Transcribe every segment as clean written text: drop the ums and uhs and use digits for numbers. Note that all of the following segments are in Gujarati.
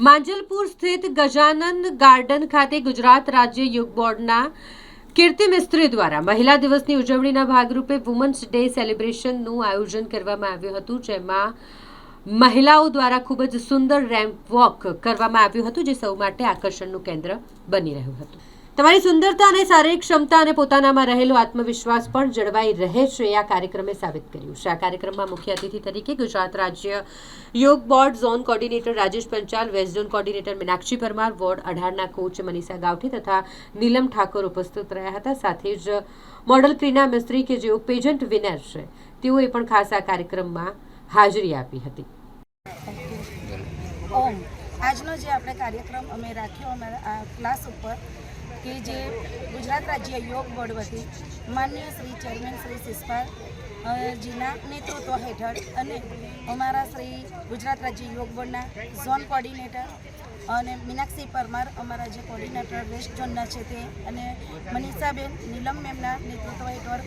માંજલપુર સ્થિત ગજાનન ગાર્ડન ખાતે ગુજરાત રાજ્ય યોગ બોર્ડના કીર્તિ મિસ્ત્રી દ્વારા મહિલા દિવસની ઉજવણીના ભાગરૂપે વુમન્સ ડે સેલિબ્રેશનનું આયોજન કરવામાં આવ્યું હતું, જેમાં મહિલાઓ દ્વારા ખૂબ જ સુંદર રેમ્પ વોક કરવામાં આવ્યું હતું, જે સૌ માટે આકર્ષણનું કેન્દ્ર બની રહ્યું હતું. તમારી સુંદરતા અને શારીરિક ક્ષમતા અને પોતાનામાં રહેલો આત્મવિશ્વાસ પણ જળવાઈ રહે છે, આ કાર્યક્રમે સાબિત કર્યું છે. આ કાર્યક્રમમાં મુખ્ય અતિથિ તરીકે Gujarat Rajya Yog board zone coordinator Rajesh Panchal, west zone coordinator Meenakshi Parmar, ward 18ના કોચ મનીષા ગાવઠી તથા નીલમ ઠાકોર ઉપસ્થિત રહ્યા હતા. સાથે જ મોડલ ક્રીના મિસ્ત્રી કે જેઓ પેજન્ટ વિનર છે, તેઓએ પણ ખાસ આ કાર્યક્રમમાં હાજરી આપી હતી. આજનો જે આપણે કાર્યક્રમ અમે રાખ્યો અમારા આ ક્લાસ ઉપર કે જે ગુજરાત રાજ્ય યોગ બોર્ડ વતી માનનીય શ્રી ચેરમેન શ્રી શિષપાલ જીના નેતૃત્વ હેઠળ અને અમારા શ્રી ગુજરાત રાજ્ય યોગ બોર્ડના ઝોન કોર્ડિનેટર અને મીનાક્ષી પરમાર અમારા જે કોર્ડિનેટર વેસ્ટ ઝોનના છે તે અને મનીષાબેન નીલમ મેમના નેતૃત્વ હેઠળ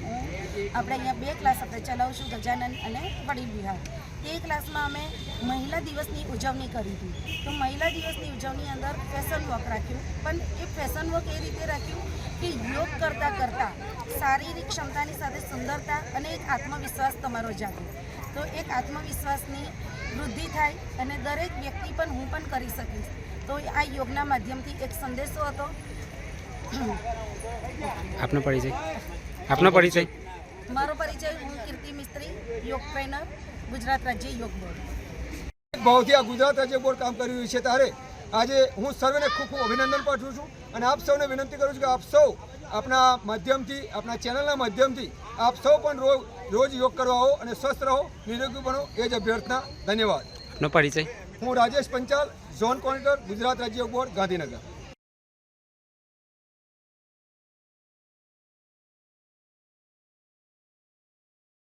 આપણે અહીંયા 2 ક્લાસ આપણે ચલાવશું, ગજાનન અને વડીલ વિહાર. તે ક્લાસમાં અમે મહિલા દિવસની ઉજવણી કરી હતી. તો મહિલા દિવસની ઉજવણી અંદર ફેશન વોક રાખ્યું, પણ એ ફેશન વોક એ રીતે રાખ્યું કે યોગ કરતાં શારીરિક ક્ષમતાની સાથે સુંદરતા અને એક આત્મવિશ્વાસ તમારો જાગે. તો એક આત્મવિશ્વાસની વૃદ્ધિ થાય અને દરેક વ્યક્તિ પણ હું પણ કરી શકીશ. તો આ યોગના માધ્યમથી એક સંદેશો હતો. આપનો પરિચય? મારો પરિચય, હું કીર્તિ મિસ્ત્રી, યોગ ટ્રેનર, ગુજરાત રાજ્ય યોગ બોર્ડ. ભાવથી આ ગુજરાત રાજ્ય બોર્ડ કામ કરી રહ્યું છે, ત્યારે આજે હું સર્વેને ખૂબ અભિનંદન પાઠવું છું અને આપ સૌને વિનંતી કરું છું કે આપ સૌ આપણા માધ્યમથી, આપણા ચેનલના માધ્યમથી આપ સૌ પણ રોજ યોગ કરવા આવો અને સ્વસ્થ રહો, નિરોગી બનો, એ જ અભ્યર્થના. ધન્યવાદ. આપનો પરિચય? હું Rajesh Panchal, zone coordinator, Gujarat Rajya Yog board, Gandhinagar.